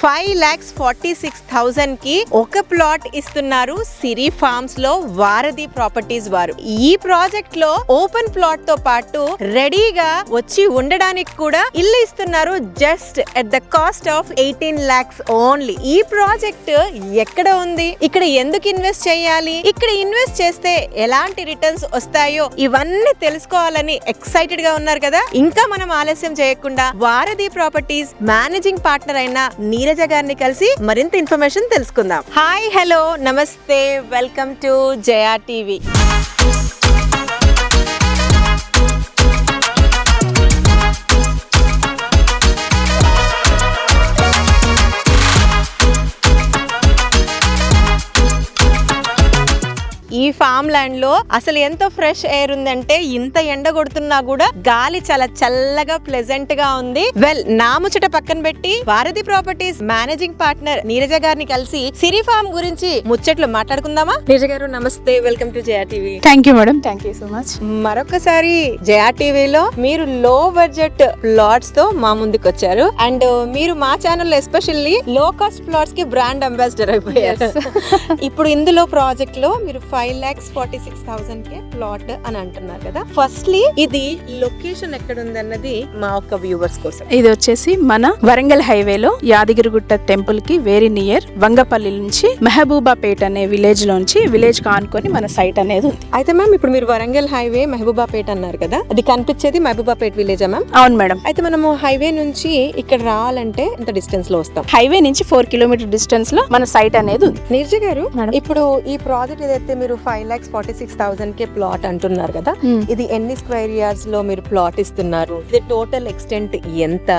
5,46,000 కి ఒక ప్లాట్ ఇస్తున్నారు సిరి ఫార్మ్స్ లో వారధి ప్రాపర్టీస్ వారు. ఈ ప్రాజెక్ట్ లో ఓపెన్ ప్లాట్ తో పాటు రెడీగా వచ్చి ఉండడానికి కూడా ఇల్లు ఇస్తున్నారు just at the cost of 18 lakhs only. ఈ ప్రాజెక్ట్ ఎక్కడ ఉంది, ఇక్కడ ఎందుకు ఇన్వెస్ట్ చేయాలి, ఇక్కడ ఇన్వెస్ట్ చేస్తే ఎలాంటి రిటర్న్స్ వస్తాయో ఇవన్నీ తెలుసుకోవాలని ఎక్సైటెడ్ గా ఉన్నారు కదా. ఇంకా మనం ఆలస్యం చేయకుండా వారధి ప్రాపర్టీస్ మేనేజింగ్ పార్ట్నర్ అయిన నీరజ గారిని కలిసి మరింత ఇన్ఫర్మేషన్ తెలుసుకుందాం. హాయ్, హలో, నమస్తే, వెల్కమ్ టు జయా టీవీ. ఈ ఫామ్ ల్యాండ్ లో అసలు ఎంతో ఫ్రెష్ ఎయిర్ ఉందంటే ఇంత ఎండ కొడుతున్నా కూడా గాలి చాలా చల్లగా ప్లెజెంట్ గా ఉంది. వెల్, నా ముచ్చట పక్కన పెట్టి వారధి ప్రాపర్టీస్ మేనేజింగ్ పార్ట్నర్ నీరజ గారిని కలిసి సిరి ఫామ్ గురించి ముచ్చట్లు మాట్లాడుకుందామా. నీరజ గారు నమస్తే, welcome to Jaya TV. Thank you madam, thank you so much. మరొకసారి జయా టీవీలో మీరు లో బడ్జెట్ ప్లాట్స్ తో మా ముందుకు వచ్చారు. అండ్ మీరు మా ఛానల్ ఎస్పెషల్లీ లో కాస్ట్ ప్లాట్స్ కి బ్రాండ్ అంబాసిడర్ అయిపోయారు. ఇప్పుడు ఇందులో ప్రాజెక్ట్ లో మీరు 5,46,000 కే ప్లాట్ అని అంటున్నారు కదా. ఫస్ట్లీ ఇది లొకేషన్ ఎక్కడ ఉంది అన్నది మా ఒక్క వ్యూవర్స్ కోసం. ఇది వచ్చేసి మన వరంగల్ హైవేలో యాదగిరిగుట్ట టెంపుల్ కి వెరీ నియర్ వంగపల్లి నుంచి మెహబూబాపేట అనే విలేజ్ లోంచి విలేజ్ కానుకొని మన సైట్ అనేది ఉంది. అయితే మ్యామ్, ఇప్పుడు మీరు వరంగల్ హైవే మెహబూబాపేట అన్నారు కదా, అది కనిపించేది మెహబూబాపేట విలేజా మ్యామ్? అవును మేడం. అయితే మనము హైవే నుంచి ఇక్కడ రావాలంటే ఎంత డిస్టెన్స్ లో వస్తాం? హైవే నుంచి 4 కిలోమీటర్ డిస్టెన్స్ లో మన సైట్ అనేది ఉంది. నీరజ గారు, ఇప్పుడు ఈ ప్రాజెక్ట్ ఏదైతే మీరు 5,46,000 కే ప్లాట్ అంటున్నారు కదా, ఇది ఎన్ని స్క్వేర్ యార్డ్స్ లో మీరు ప్లాట్ ఇస్తున్నారు, ఇది టోటల్ ఎక్స్టెంట్ ఎంత,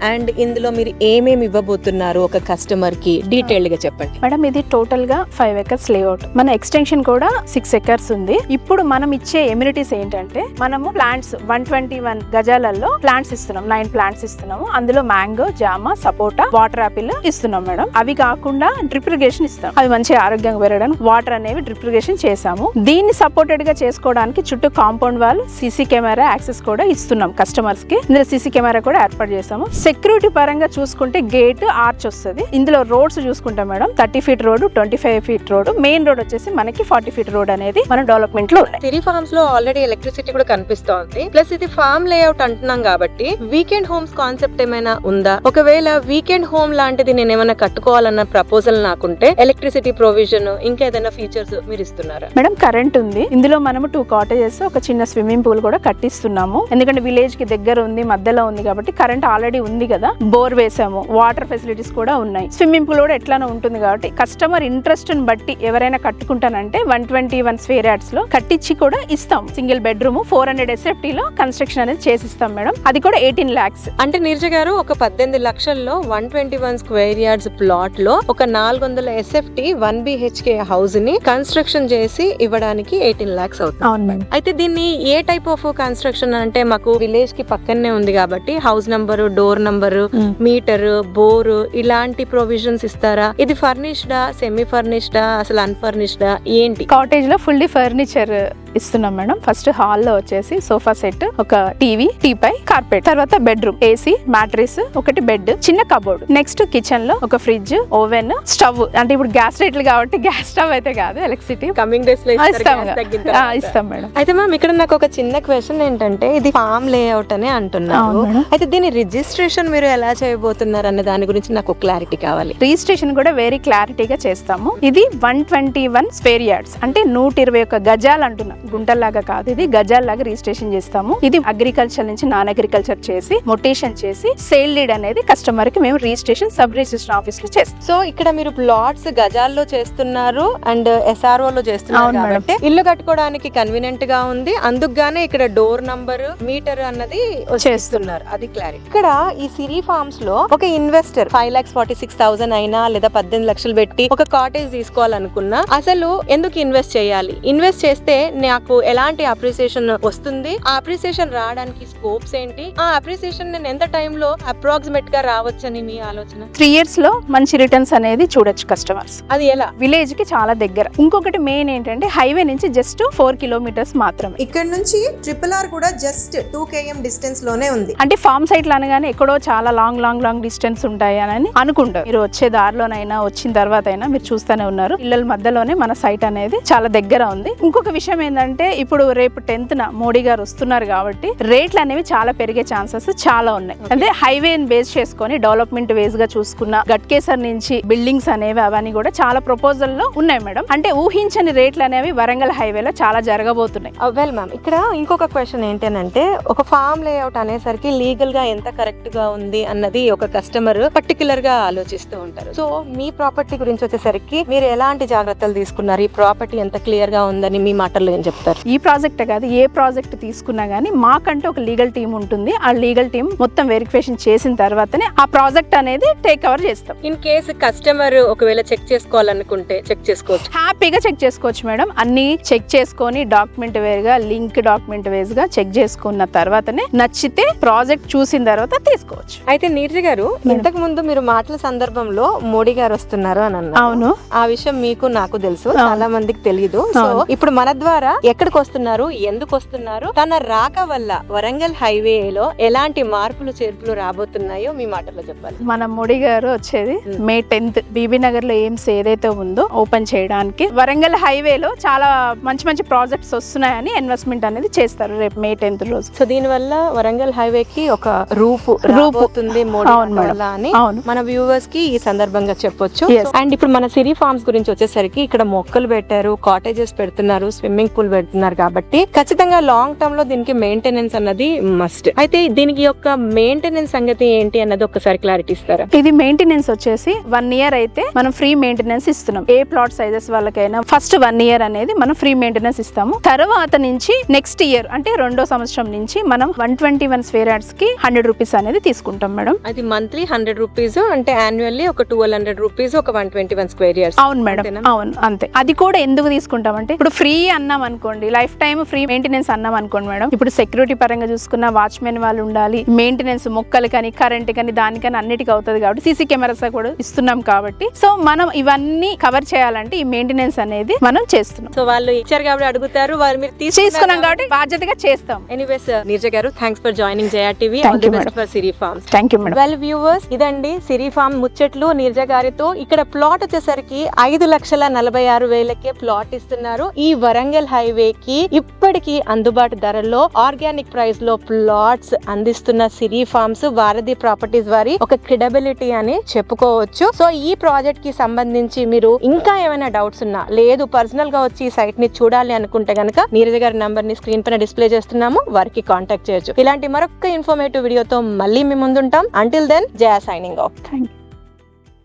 అండ్ ఇందులో మీరు ఏమేమి ఇవ్వబోతున్నారు ఒక కస్టమర్ కి, డీటెయిల్డ్ గా చెప్పండి మేడం. ఇది టోటల్ గా 5 acres లేఅవుట్, మన ఎక్స్టెన్షన్ కూడా 6 acres ఉంది. ఇప్పుడు మనం ఇచ్చే ఎమ్యూనిటీస్ ఏంటంటే, మనము ప్లాంట్స్ 121 గజాలలో ప్లాంట్స్ ఇస్తున్నాం, 9 ప్లాంట్స్ ఇస్తున్నాము. అందులో మ్యాంగో, జామ, సపోటా, వాటర్ ఆపిల్ ఇస్తున్నాం మేడం. అవి కాకుండా డ్రిప్ ఇరిగేషన్ ఇస్తాం, అవి మంచి ఆరోగ్యంగా పెరగడానికి వాటర్ అనేవి డ్రిప్ ఇరిగేషన్ చేసాము. దీన్ని సపోర్టెడ్ గా చేసుకోవడానికి చుట్టూ compound wall, CC camera access కూడా ఇస్తున్నాం కస్టమర్స్ కి. ఇందులో సీసీ కెమెరా కూడా ఏర్పాటు చేసాము. సెక్యూరిటీ పరంగా చూసుకుంటే గేట్, ఆర్చ్ వస్తుంది. ఇందులో రోడ్స్ చూసుకుంటాం madam, 30 feet road, 25 feet road, main road వచ్చేసి మనకి 40 feet రోడ్ అనేది మన డెవలప్మెంట్ లో ఉన్నాయి. సిరి ఫార్మ్స్ లో ఆల్రెడీ ఎలక్ట్రిసిటీ కూడా కనిపిస్తోంది. ప్లస్ ఇది ఫార్మ్ లేఅవుట్ అంటున్నాం కాబట్టి వీకెండ్ హోమ్స్ కాన్సెప్ట్ ఏమైనా ఉందా? ఒకవేళ వీకెండ్ హోమ్ లాంటిది నేను ఏమైనా కట్టుకోవాలన్న ప్రపోజల్ నాకుంటే ఎలక్ట్రిసిటీ ప్రొవిజన్, ఇంకా ఏదైనా ఫీచర్స్ మీరు ఇస్తున్నారా? మేడం, కరెంట్ ఉంది. ఇందులో మనము 2 cottages, ఒక చిన్న స్విమ్మింగ్ పూల్ కూడా కట్టిస్తున్నాము. ఎందుకంటే విలేజ్ కి దగ్గర ఉంది, మధ్యలో ఉంది కాబట్టి కరెంట్ ఆల్రెడీ ఉంది కదా. బోర్ వేసాము, వాటర్ ఫెసిలిటీస్ కూడా ఉన్నాయి. స్విమ్మింగ్ పూల్ కూడా ఎట్లానో ఉంటుంది కాబట్టి కస్టమర్ ఇంట్రెస్ట్ ని బట్టి ఎవరైనా కట్టుకుంటానంటే 121 స్క్వేర్ యార్డ్స్ లో కట్టించి కూడా ఇస్తాం. సింగిల్ బెడ్రూమ్ 400 SFT లో కన్స్ట్రక్షన్ అనేది చేసిస్తాం మేడం. అది కూడా 18 lakhs. అంటే నీరజ గారు, ఒక 18 లక్షల్లో 121 స్క్వేర్ యార్డ్స్ ప్లాట్ లో ఒక 400 SFT 1 BHK హౌస్ ని కన్స్ట్రక్షన్ చేసి ఇవ్వడానికి 18 lakhs అవుతుంది. అవును మేడం. అయితే దీన్ని ఏ టైప్ ఆఫ్ కన్స్ట్రక్షన్ అంటే, మాకు విలేజ్ కి పక్కనే ఉంది కాబట్టి house number, door number, meter, bore ఇలాంటి ప్రొవిజన్స్ ఇస్తారా? ఇది ఫర్నిష్డా, సెమీ ఫర్నిష్డా, అసలు అన్ఫర్నిష్డా ఏంటి? కాటేజ్ లో ఫుల్లీ ఫర్నిచర్ ఇస్తున్నాం మేడం. ఫస్ట్ హాల్ లో వచ్చేసి సోఫా సెట్, ఒక టీవీ, టీపై, కార్పెట్, తర్వాత బెడ్రూమ్, ఏసీ, మ్యాట్రెస్, ఒకటి బెడ్, చిన్న కబోర్డ్, నెక్స్ట్ కిచెన్ లో ఒక ఫ్రిడ్జ్, ఓవెన్, స్టవ్. అంటే ఇప్పుడు గ్యాస్ రేట్లు కాబట్టి గ్యాస్ స్టవ్ అయితే కాదు, ఎలక్ట్రిసిటీ కమింగ్ డేస్ లో ఇస్తాం మేడం. అయితే మ్యామ్, ఇక్కడ నాకు ఒక చిన్న క్వశ్చన్ ఏంటంటే, ఇది ఫామ్ లేఅవుట్ అని అంటున్నారు. అయితే దీని రిజిస్ట్రేషన్ మీరు ఎలా చేయబోతున్నారు అన్న దాని గురించి నాకు క్లారిటీ కావాలి. రిజిస్ట్రేషన్ కూడా వెరీ క్లారిటీగా చేస్తాము. ఇది 121 స్క్వేర్ యార్డ్స్ అంటే 121 గజాలు అంటున్నా, గుంటల్లాగా కాదు, ఇది గజాల్లాగా రిజిస్ట్రేషన్ చేస్తాము. ఇది అగ్రికల్చర్ నుంచి నాన్ అగ్రికల్చర్ చేసి మొటేషన్ చేసి సేల్ డీడ్ అనేది కస్టమర్ కి మేము రిజిస్ట్రేషన్ సబ్ రిజిస్ట్రేషన్ ఆఫీస్ లో చేస్తాం. సో ఇక్కడ మీరు ప్లాట్స్ గజాల్లో చేస్తున్నారు అండ్ SRO లో చేస్తున్నారు కాబట్టి ఇల్లు కట్టుకోవడానికి కన్వీనియంట్ గా ఉంది. అందుకుగానే ఇక్కడ డోర్ నంబర్, మీటర్ అన్నది చేస్తున్నారు, అది క్లారిటీ. ఇక్కడ ఈ సిరి ఫార్మ్స్ లో ఒక ఇన్వెస్టర్ 5,46,000 అయినా లేదా 18 లక్షలు పెట్టి ఒక కాటేజ్ తీసుకోవాలనుకున్నా అసలు ఎందుకు ఇన్వెస్ట్ చేయాలి? ఇన్వెస్ట్ చేస్తే నాకు ఎలాంటి అప్రిసియేషన్ వస్తుంది, ఆ అప్రిసియేషన్ రావడానికి స్కోప్స్ ఏంటి, ఆ అప్రిసియేషన్ నేను ఎంత టైంలో అప్రాక్సిమేట్ గా రావచ్చని మీ ఆలోచన? 3 years లో మంచి రిటర్న్స్ అనేది చూడొచ్చు కస్టమర్స్. అది ఎలా? విలేజ్ కి చాలా దగ్గర. ఇంకొకటి మెయిన్ ఏంటంటే హైవే నుంచి జస్ట్ 4 kilometers మాత్రమే. ఇక్కడ నుంచి RRR కూడా జస్ట్ 2 km డిస్టెన్స్ లోనే ఉంది. అంటే ఫార్మ్ సైట్లు అనగానే ఎక్కడో చాలా లాంగ్ డిస్టెన్స్ ఉంటాయి అని అనుకుంటారు. మీరు వచ్చే దారిలోనైనా వచ్చిన తర్వాత అయినా మీరు చూస్తూనే ఉన్నారు, పిల్లల మధ్యలోనే మన సైట్ అనేది చాలా దగ్గర ఉంది. ఇంకొక విషయం ఏంటంటే ఇప్పుడు రేపు 10th మోడీ గారు వస్తున్నారు కాబట్టి రేట్లు అనేవి చాలా పెరిగే ఛాన్సెస్ చాలా ఉన్నాయి. అంటే హైవే బేస్ చేసుకొని డెవలప్మెంట్ వేస్ గా చూసుకున్న గట్కేసర్ నుంచి బిల్డింగ్స్ అనేవి అవన్నీ కూడా చాలా ప్రపోజల్ లో ఉన్నాయి మేడం. అంటే ఊహించని రేట్లు అనేవి వరంగల్ హైవేలో చాలా జరగబోతున్నాయి. వెల్ మ్యామ్, ఇక్కడ ఇంకొక క్వశ్చన్ ఏంటంటే ఒక ఫార్మ్ లేఅవుట్ అనేసరికి లీగల్ గా ఎంత కరెక్ట్ గా ఉంది అన్నది ఒక కస్టమర్ పర్టికులర్ గా ఆలోచిస్తూ ఉంటారు. సో మీ ప్రాపర్టీ గురించి వచ్చేసరికి మీరు ఎలాంటి జాగ్రత్తలు తీసుకున్నారు, ఈ ప్రాపర్టీ ఎంత క్లియర్ గా ఉందని మీ మాటల్లో ఏం చెప్తారు? ఈ ప్రాజెక్ట్ కాదు, ఏ ప్రాజెక్ట్ తీసుకున్నా గానీ మాకంటే ఒక లీగల్ టీం ఉంటుంది. ఆ లీగల్ టీం మొత్తం వెరిఫికేషన్ చేసిన తర్వాతనే ఆ ప్రాజెక్ట్ అనేది టేక్ ఓవర్ చేస్తాం. ఇన్ కేసు కస్టమర్ ఒకవేళ చెక్ చేసుకోవాలనుకుంటే చెక్ చేసుకోవచ్చు, హ్యాపీగా చెక్ చేసుకోవచ్చు మేడం. అన్ని చెక్ చేసుకొని డాక్యుమెంట్ వేరుగా లింక్ డాక్యుమెంట్ వేస్ గా చెక్ చేసుకున్న తర్వాతనే నచ్చితే ప్రాజెక్ట్ చూసిన తర్వాత తీసుకోవచ్చు. అయితే నీరజ గారు, ఇంతకు ముందు మీరు మాటల సందర్భంలో మోడీ గారు వస్తున్నారు అని అన్నారు. అవును, ఆ విషయం మీకు నాకు తెలుసు, చాలా మందికి తెలియదు. సో ఇప్పుడు మన ద్వారా ఎక్కడికి వస్తున్నారు, ఎందుకు వస్తున్నారు, తన రాక వల్ల వరంగల్ హైవేలో ఎలాంటి మార్పులు చేర్పులు రాబోతున్నాయో మీ మాటల్లో చెప్పాలి. మన మోడీ గారు వచ్చేది May 10th బీబీ నగర్ లో ఎయిమ్స్ ఏదైతే ఉందో ఓపెన్ చేయడానికి. వరంగల్ హైవేలో చాలా మంచి ప్రాజెక్ట్స్ వస్తున్నాయని ఇన్వెస్ట్మెంట్ అనేది చేస్తారు రేపు May 10th రోజు. సో దీని వల్ల వరంగల్ హైవే కి ఒక రూపు రాబోతుంది మోడీ వల్ల అని మన వ్యూవర్స్ కి ఈ సందర్భంగా చెప్పొచ్చు. అండ్ ఇప్పుడు మన సిరి ఫార్మ్స్ గురించి వచ్చేసరికి ఇక్కడ మొక్కలు పెట్టారు, కాటేజెస్ పెడుతున్నారు, స్విమ్మింగ్ పూల్ పెడుతున్నారు కాబట్టి ఖచ్చితంగా లాంగ్ టర్మ్ లో దీనికి మెయింటెనెన్స్ అన్నది మస్ట్. అయితే దీనికి యొక్క మెయింటెనెన్స్ సంగతి ఏంటి అన్నది ఒకసారి క్లారిటీ ఇస్తారా? ఇది మెయింటెనెన్స్ వచ్చేసి 1 year అయితే మనం ఫ్రీ మెయింటెనెన్స్ ఇస్తున్నాం. ఏ ప్లాట్ సైజెస్ వాళ్ళకైనా ఫస్ట్ 1 year అనేది మనం ఫ్రీ మెయింటెనెన్స్ ఇస్తాము. తర్వాత నుంచి నెక్స్ట్ ఇయర్ అంటే 2వ సంవత్సరం నుంచి మనం 121 square yards కి 100 rupees అనేది తీసుకుంటాం మేడం. అది మంత్లీ 100 rupees అంటే యాన్యువల్లీ ఒక 1200 rupees ఒక 121 square yards. అవును మేడం, అవును అంతే. అది కూడా ఎందుకు తీసుకుంటాం అంటే ఇప్పుడు ఫ్రీ అన్నాం అనుకోండి, లైఫ్ టైమ్ ఫ్రీ మెయింటెనెన్స్ అన్నాం అనుకోండి మేడం, ఇప్పుడు సెక్యూరిటీ పరంగా చూసుకున్న వాచ్మెన్ వాళ్ళు ఉండాలి, మెయింటెనెన్స్ మొక్కలు కానీ కరెంట్ కానీ దానికని అన్నిటికీ అవుతుంది కాబట్టి సీసీ కెమెరాస్ కూడా ఇస్తున్నాం కాబట్టి సో మనం ఇవన్నీ కవర్ చేయాలంటే ఈ మెయింటెనెన్స్ అనేది మనం చేస్తున్నాం. సో వాళ్ళు ఇచ్చారు కాబట్టి అడుగుతారు, వాళ్ళు మీరు తీసుకున్నాం కాబట్టి బాధ్యతగా చేస్తాం. ఎనీవేస్ నీరజ గారు, thanks for joining Jaya TV. All the best for Siri farms. Thank you madam. Well viewers, ఇదండి సిరి ఫార్మ్ ముచ్చట్లు నీరజ గారితో. ఇక్కడ ప్లాట్ వచ్చేసరికి 5,46,000కే ప్లాట్ ఇస్తున్నారు. ఈ వరంగల్ హైవే కి ఇప్పటికీ అందుబాటు ధరల్లో ఆర్గానిక్ ప్రైస్ లో ప్లాట్స్ అందిస్తున్న సిరి ఫార్మ్స్ వారధి ప్రాపర్టీస్ వారి ఒక క్రెడిబిలిటీ అని చెప్పుకోవచ్చు. సో ఈ ప్రాజెక్ట్ కి సంబంధించి మీరు ఇంకా ఏమైనా డౌట్స్ ఉన్నా, లేదు పర్సనల్ గా వచ్చి ఈ సైట్ ని చూడాలి అనుకుంటే గనక నీరజ గారి నంబర్ ని స్క్రీన్ పైన డిస్ప్లే చేస్తున్నాము, వారికి కాంటాక్ట్ చేయొచ్చు. ఇలాంటి మరొక ఇన్ఫర్మేటివ్ వీడియోతో మళ్ళీ మీ ముందుంటాం. అంటిల్ దెన్, జయా సైనింగ్ ఆఫ్. థాంక్యూ.